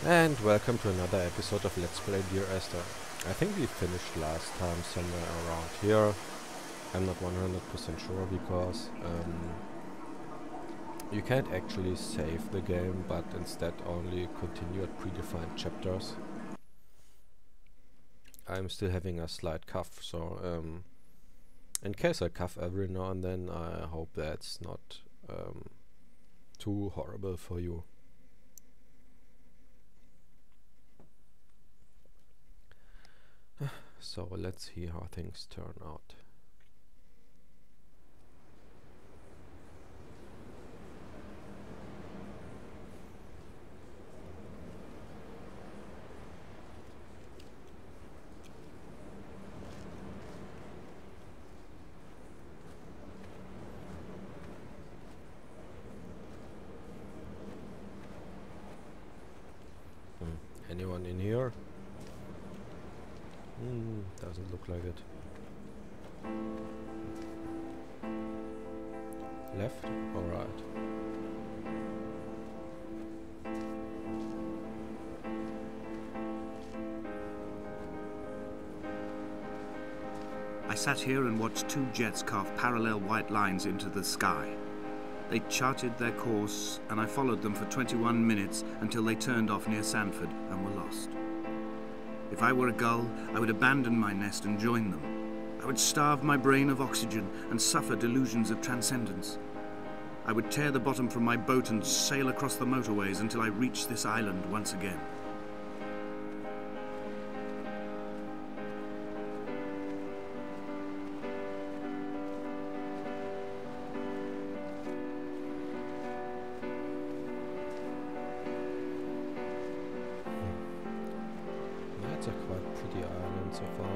And welcome to another episode of Let's Play Dear Esther. I think we finished last time somewhere around here. I'm not 100% sure because you can't actually save the game, but instead only continue at predefined chapters. I'm still having a slight cough, so in case I cough every now and then, I hope that's not too horrible for you. So let's see how things turn out. Anyone in here? Doesn't look like it. Left? Alright. I sat here and watched two jets carve parallel white lines into the sky. They charted their course, and I followed them for 21 minutes until they turned off near Sanford and were lost. If I were a gull, I would abandon my nest and join them. I would starve my brain of oxygen and suffer delusions of transcendence. I would tear the bottom from my boat and sail across the motorways until I reached this island once again. That's a quite pretty island so far.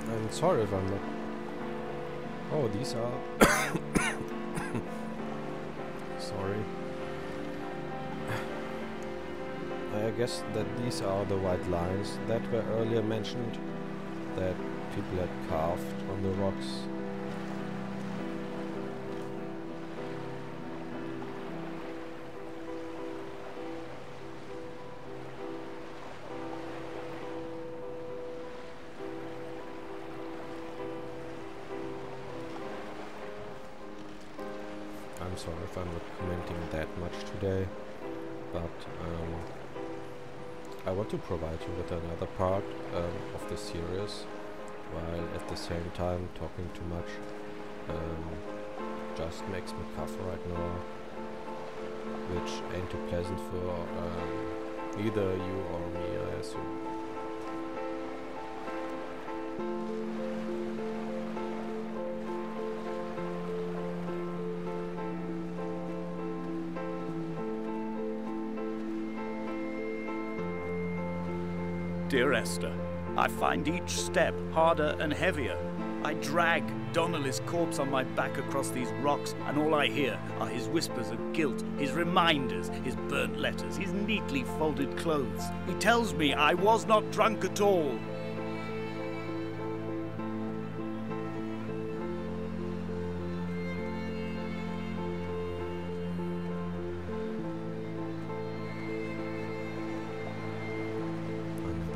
I'm sorry if I'm not... Oh, these are... Sorry. I guess that these are the white lines that were earlier mentioned, that people had carved on the rocks. I'm sorry if I'm not commenting that much today, but I want to provide you with another part of the series, while at the same time talking too much just makes me cough right now, which ain't too pleasant for either you or me, I assume. Dear Esther, I find each step harder and heavier. I drag Donnelly's corpse on my back across these rocks, and all I hear are his whispers of guilt, his reminders, his burnt letters, his neatly folded clothes. He tells me I was not drunk at all.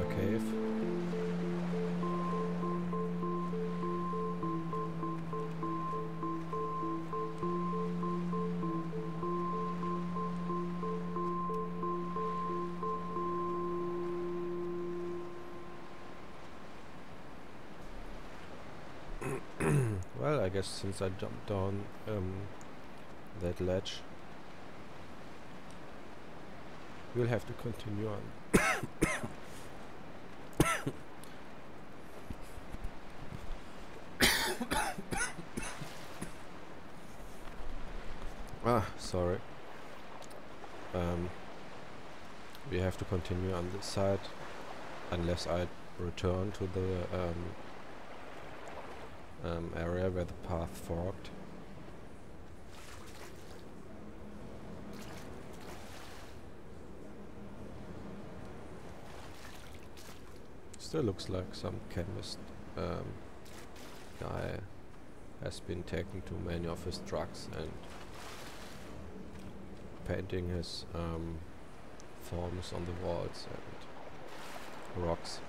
Cave. Well, I guess since I jumped down that ledge, we'll have to continue on. Sorry. We have to continue on this side unless I return to the area where the path forked. Still looks like some chemist guy has been taking too many of his drugs and painting his forms on the walls and rocks.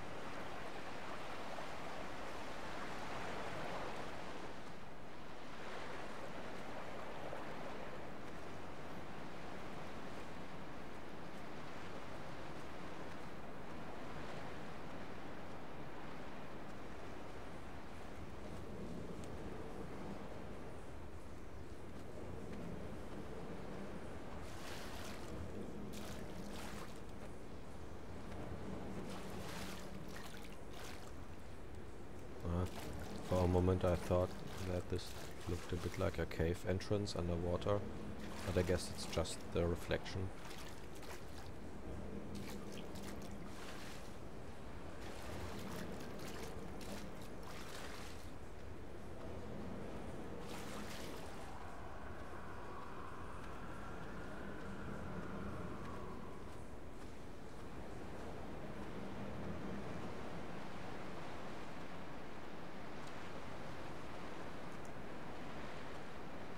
For a moment I thought that this looked a bit like a cave entrance underwater, but I guess it's just the reflection.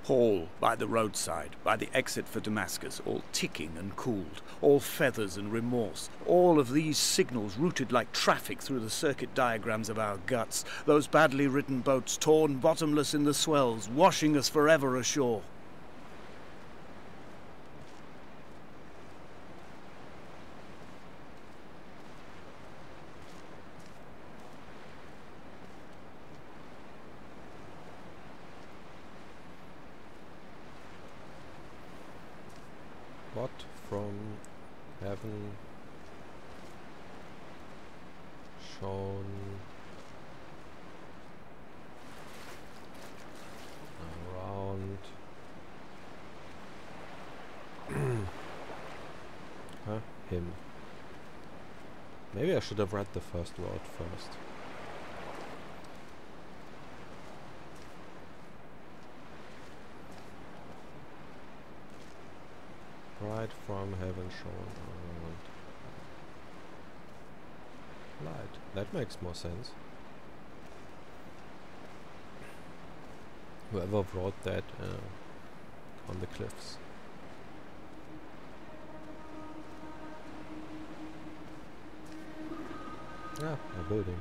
Hall by the roadside, by the exit for Damascus, all ticking and cooled, all feathers and remorse, all of these signals routed like traffic through the circuit diagrams of our guts, those badly ridden boats torn bottomless in the swells, washing us forever ashore. What from heaven shone around him. Maybe I should have read the first word first. Bright from heaven shone around. Light. That makes more sense. Whoever wrote that on the cliffs. Yeah, a building.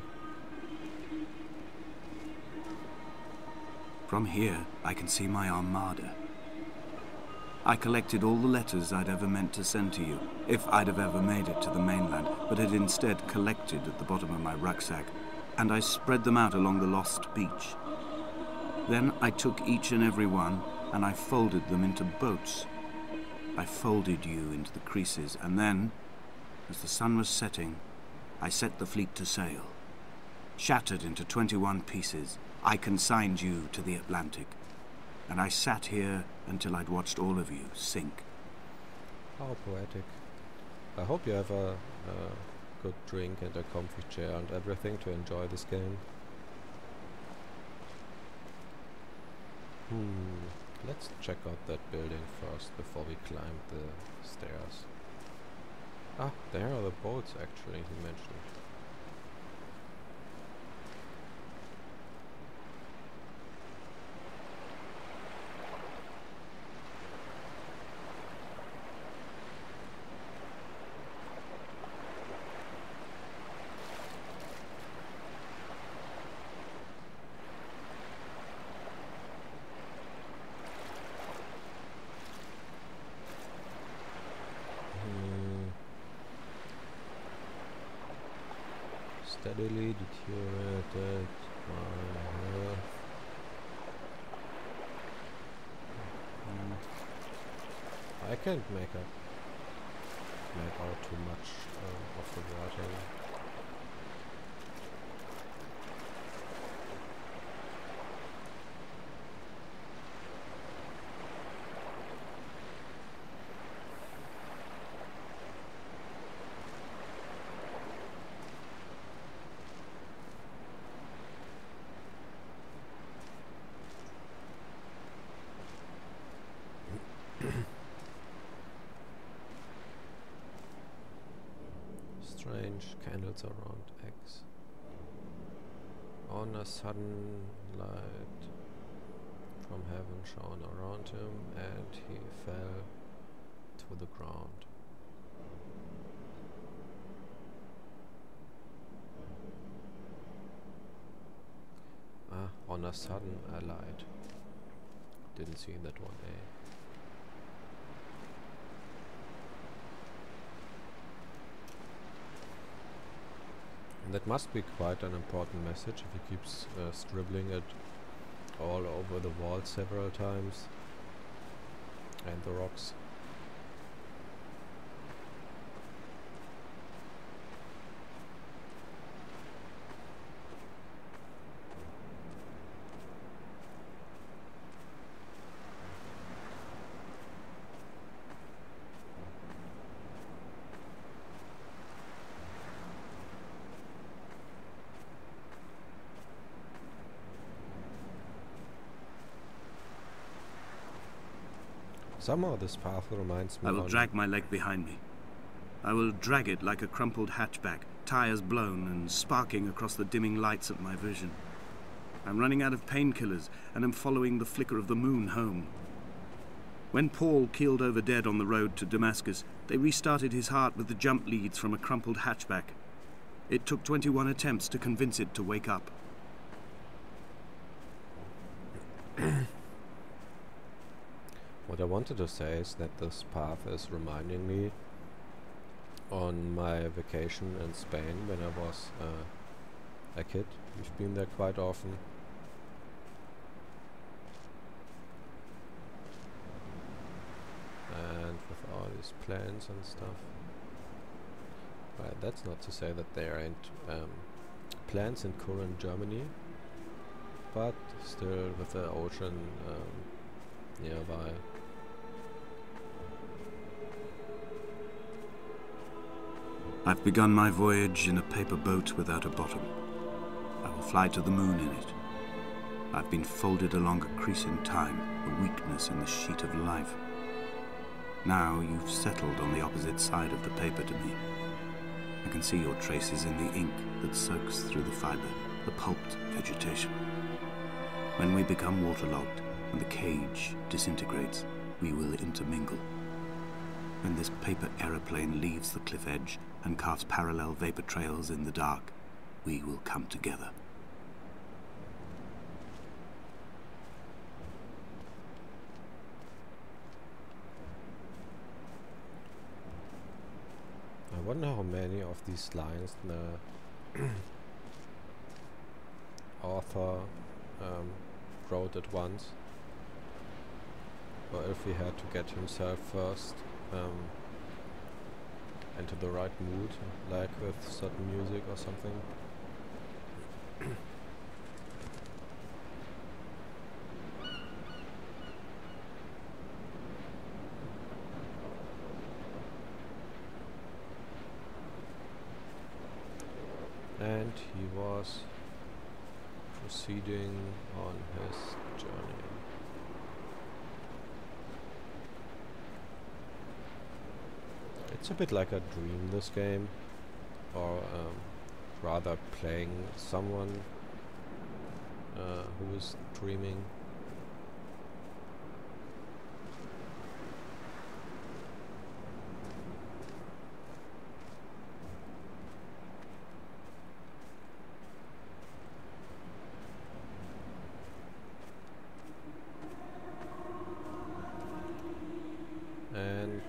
From here, I can see my armada. I collected all the letters I'd ever meant to send to you, if I'd have ever made it to the mainland, but had instead collected at the bottom of my rucksack, and I spread them out along the lost beach. Then I took each and every one, and I folded them into boats. I folded you into the creases, and then, as the sun was setting, I set the fleet to sail. Shattered into 21 pieces, I consigned you to the Atlantic. And I sat here until I'd watched all of you sink. How poetic. I hope you have a good drink and a comfy chair and everything to enjoy this game. Let's check out that building first before we climb the stairs. Ah, there are the boats actually he mentioned. Steadily deteriorated my health. I can't make out too much of the writing. miles around X. On a sudden light from heaven shone around him, and he fell to the ground. On a sudden a light. Didn't see that one, eh? And that must be quite an important message if he keeps scribbling it all over the wall several times. And the rocks. Somehow this path reminds me. I will drag my leg behind me. I will drag it like a crumpled hatchback, tires blown and sparking across the dimming lights of my vision. I'm running out of painkillers and am following the flicker of the moon home. When Paul keeled over dead on the road to Damascus, they restarted his heart with the jump leads from a crumpled hatchback. It took 21 attempts to convince it to wake up. What I wanted to say is that this path is reminding me on my vacation in Spain when I was a kid. We've been there quite often. And with all these plants and stuff. Right, that's not to say that there ain't plants in current Germany, but still with the ocean nearby. I've begun my voyage in a paper boat without a bottom. I will fly to the moon in it. I've been folded along a crease in time, a weakness in the sheet of life. Now you've settled on the opposite side of the paper to me. I can see your traces in the ink that soaks through the fiber, the pulped vegetation. When we become waterlogged and the cage disintegrates, we will intermingle. When this paper aeroplane leaves the cliff edge and carves parallel vapor trails in the dark, we will come together. I wonder how many of these lines the author wrote at once, or if he had to get himself first into the right mood, like with certain music or something. And he was proceeding on his journey. It's a bit like a dream, this game, or rather playing someone who is dreaming. And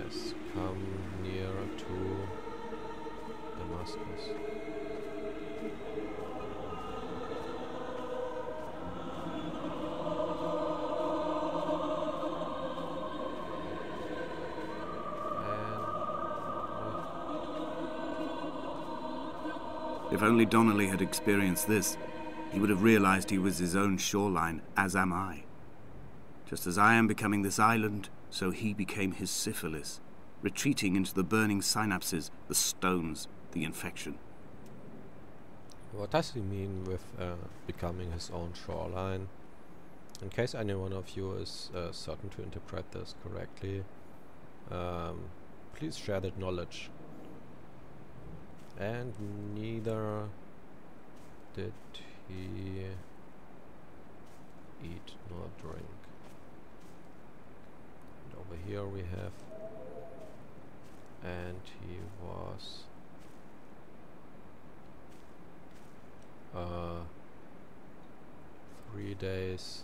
has come nearer to Damascus. If only Donnelly had experienced this, he would have realized he was his own shoreline, as am I. Just as I am becoming this island, so he became his syphilis, retreating into the burning synapses, the stones, the infection. What does he mean with becoming his own shoreline? In case any one of you is certain to interpret this correctly, Please share that knowledge. And neither did he eat nor drink. And over here we have, and he was 3 days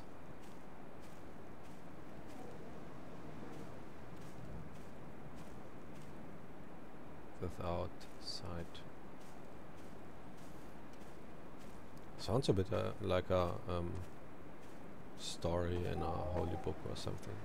without sight. Sounds a bit like a story in a holy book or something.